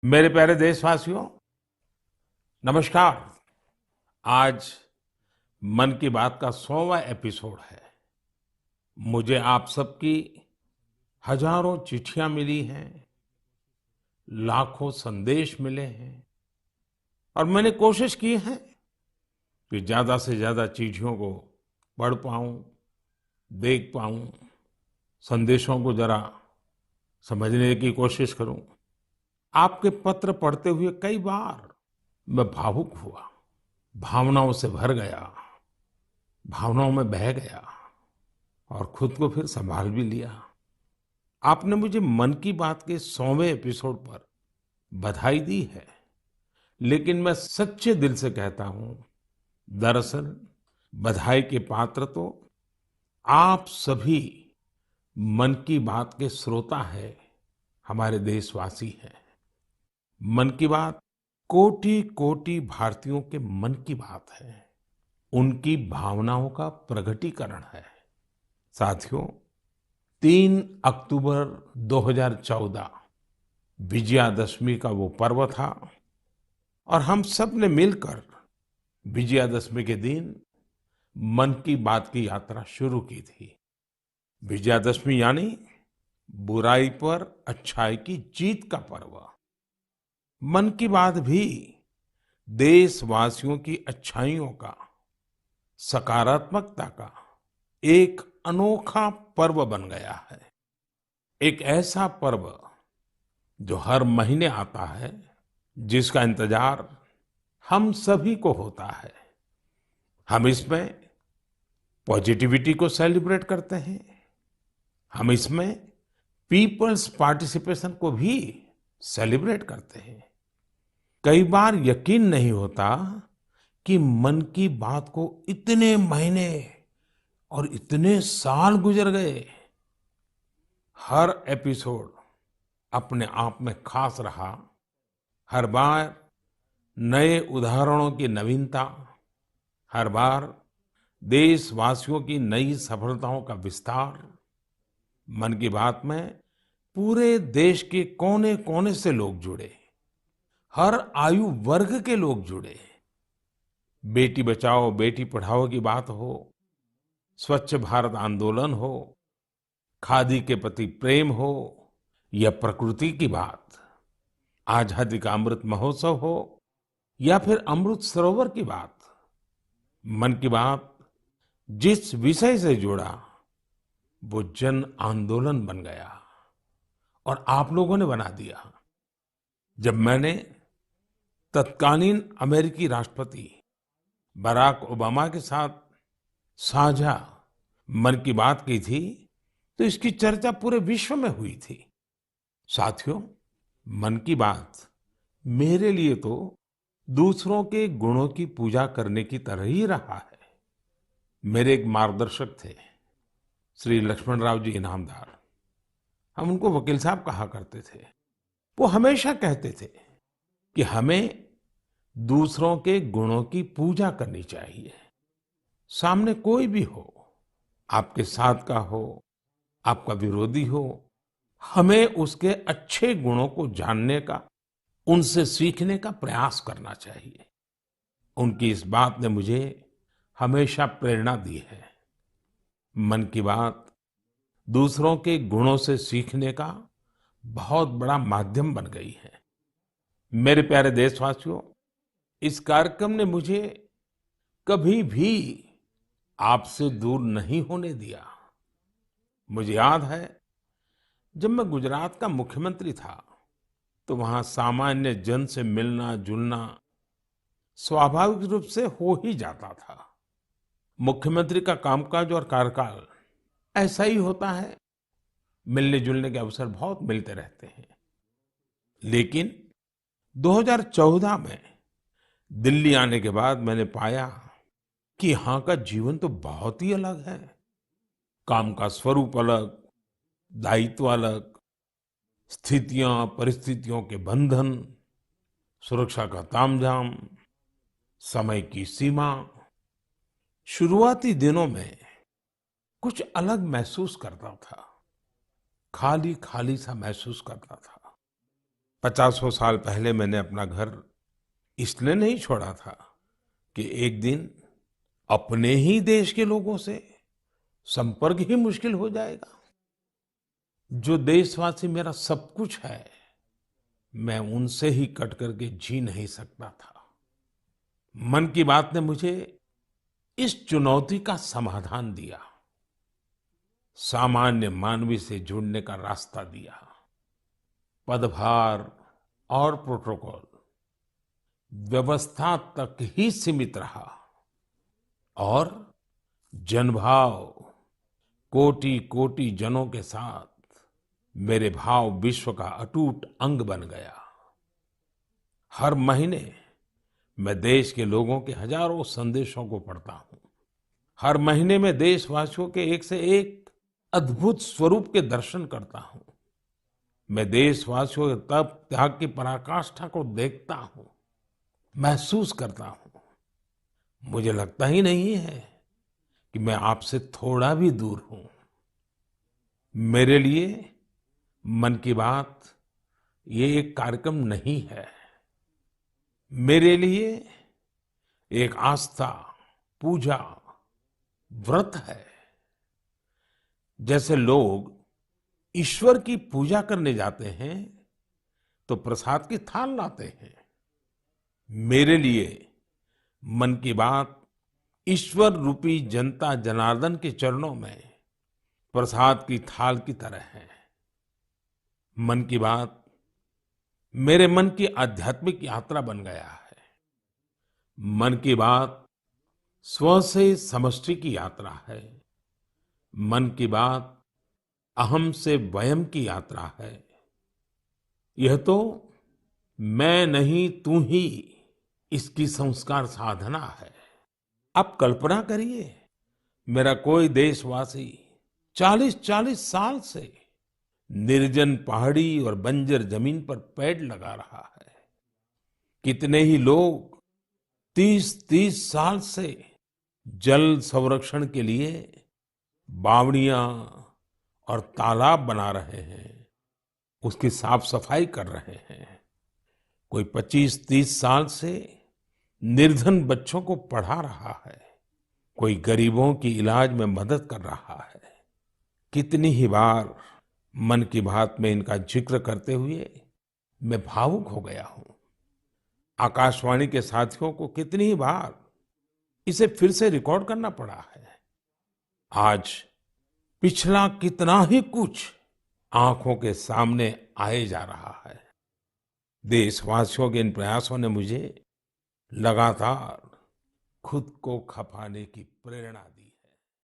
मेरे प्यारे देशवासियों, नमस्कार। आज मन की बात का 100वां एपिसोड है। मुझे आप सबकी हजारों चिट्ठियां मिली हैं, लाखों संदेश मिले हैं और मैंने कोशिश की है कि ज्यादा से ज्यादा चिट्ठियों को पढ़ पाऊं, देख पाऊं, संदेशों को जरा समझने की कोशिश करूं। आपके पत्र पढ़ते हुए कई बार मैं भावुक हुआ, भावनाओं से भर गया, भावनाओं में बह गया और खुद को फिर संभाल भी लिया। आपने मुझे मन की बात के 100वें एपिसोड पर बधाई दी है, लेकिन मैं सच्चे दिल से कहता हूं, दरअसल बधाई के पात्र तो आप सभी मन की बात के श्रोता है, हमारे देशवासी हैं। मन की बात कोटि कोटि भारतीयों के मन की बात है, उनकी भावनाओं का प्रकटीकरण है। साथियों, 3 अक्टूबर 2014 विजयादशमी का वो पर्व था और हम सब ने मिलकर विजयादशमी के दिन मन की बात की यात्रा शुरू की थी। विजयादशमी यानी बुराई पर अच्छाई की जीत का पर्व। मन की बात भी देशवासियों की अच्छाइयों का, सकारात्मकता का एक अनोखा पर्व बन गया है। एक ऐसा पर्व जो हर महीने आता है, जिसका इंतजार हम सभी को होता है। हम इसमें पॉजिटिविटी को सेलिब्रेट करते हैं, हम इसमें पीपल्स पार्टिसिपेशन को भी सेलिब्रेट करते हैं। कई बार यकीन नहीं होता कि मन की बात को इतने महीने और इतने साल गुजर गए। हर एपिसोड अपने आप में खास रहा। हर बार नए उदाहरणों की नवीनता, हर बार देशवासियों की नई सफलताओं का विस्तार। मन की बात में पूरे देश के कोने कोने से लोग जुड़े, हर आयु वर्ग के लोग जुड़े। बेटी बचाओ बेटी पढ़ाओ की बात हो, स्वच्छ भारत आंदोलन हो, खादी के प्रति प्रेम हो या प्रकृति की बात, आजादी का अमृत महोत्सव हो या फिर अमृत सरोवर की बात। मन की बात जिस विषय से जुड़ा वो जन आंदोलन बन गया और आप लोगों ने बना दिया। जब मैंने तत्कालीन अमेरिकी राष्ट्रपति बराक ओबामा के साथ साझा मन की बात की थी, तो इसकी चर्चा पूरे विश्व में हुई थी। साथियों, मन की बात मेरे लिए तो दूसरों के गुणों की पूजा करने की तरह ही रहा है। मेरे एक मार्गदर्शक थे, श्री लक्ष्मण राव जी इनामदार। हम उनको वकील साहब कहा करते थे। वो हमेशा कहते थे कि हमें दूसरों के गुणों की पूजा करनी चाहिए। सामने कोई भी हो, आपके साथ का हो, आपका विरोधी हो, हमें उसके अच्छे गुणों को जानने का, उनसे सीखने का प्रयास करना चाहिए। उनकी इस बात ने मुझे हमेशा प्रेरणा दी है। मन की बात दूसरों के गुणों से सीखने का बहुत बड़ा माध्यम बन गई है। मेरे प्यारे देशवासियों, इस कार्यक्रम ने मुझे कभी भी आपसे दूर नहीं होने दिया। मुझे याद है, जब मैं गुजरात का मुख्यमंत्री था, तो वहां सामान्य जन से मिलना जुलना स्वाभाविक रूप से हो ही जाता था। मुख्यमंत्री का कामकाज और कार्यकाल ऐसा ही होता है, मिलने जुलने के अवसर बहुत मिलते रहते हैं। लेकिन 2014 में दिल्ली आने के बाद मैंने पाया कि यहाँ का जीवन तो बहुत ही अलग है। काम का स्वरूप अलग, दायित्व अलग, स्थितियां परिस्थितियों के बंधन, सुरक्षा का तामझाम, समय की सीमा। शुरुआती दिनों में कुछ अलग महसूस करता था, खाली खाली सा महसूस करता था। पचासों साल पहले मैंने अपना घर इसलिए नहीं छोड़ा था कि एक दिन अपने ही देश के लोगों से संपर्क ही मुश्किल हो जाएगा। जो देशवासी मेरा सब कुछ है, मैं उनसे ही कट करके जी नहीं सकता था। मन की बात ने मुझे इस चुनौती का समाधान दिया, सामान्य मानवी से जुड़ने का रास्ता दिया। पदभार और प्रोटोकॉल व्यवस्था तक ही सीमित रहा और जनभाव कोटि कोटि जनों के साथ मेरे भाव विश्व का अटूट अंग बन गया। हर महीने मैं देश के लोगों के हजारों संदेशों को पढ़ता हूँ। हर महीने में देशवासियों के एक से एक अद्भुत स्वरूप के दर्शन करता हूँ। मैं देशवासियों के तप त्याग की पराकाष्ठा को देखता हूँ, महसूस करता हूँ। मुझे लगता ही नहीं है कि मैं आपसे थोड़ा भी दूर हूँ। मेरे लिए मन की बात ये एक कार्यक्रम नहीं है। मेरे लिए एक आस्था, पूजा, व्रत है। जैसे लोग ईश्वर की पूजा करने जाते हैं तो प्रसाद की थाल लाते हैं, मेरे लिए मन की बात ईश्वर रूपी जनता जनार्दन के चरणों में प्रसाद की थाल की तरह है। मन की बात मेरे मन की आध्यात्मिक यात्रा बन गया है। मन की बात स्व से समष्टि की यात्रा है। मन की बात अहम से वयम की यात्रा है। यह तो मैं नहीं तू ही इसकी संस्कार साधना है। आप कल्पना करिए, मेरा कोई देशवासी 40-40 साल से निर्जन पहाड़ी और बंजर जमीन पर पेड़ लगा रहा है। कितने ही लोग 30-30 साल से जल संरक्षण के लिए बावड़ियां और तालाब बना रहे हैं, उसकी साफ सफाई कर रहे हैं। कोई 25-30 साल से निर्धन बच्चों को पढ़ा रहा है, कोई गरीबों की इलाज में मदद कर रहा है। कितनी ही बार मन की बात में इनका जिक्र करते हुए मैं भावुक हो गया हूं। आकाशवाणी के साथियों को कितनी ही बार इसे फिर से रिकॉर्ड करना पड़ा है। आज पिछला कितना ही कुछ आंखों के सामने आए जा रहा है। देशवासियों के इन प्रयासों ने मुझे लगातार खुद को खपाने की प्रेरणा दी।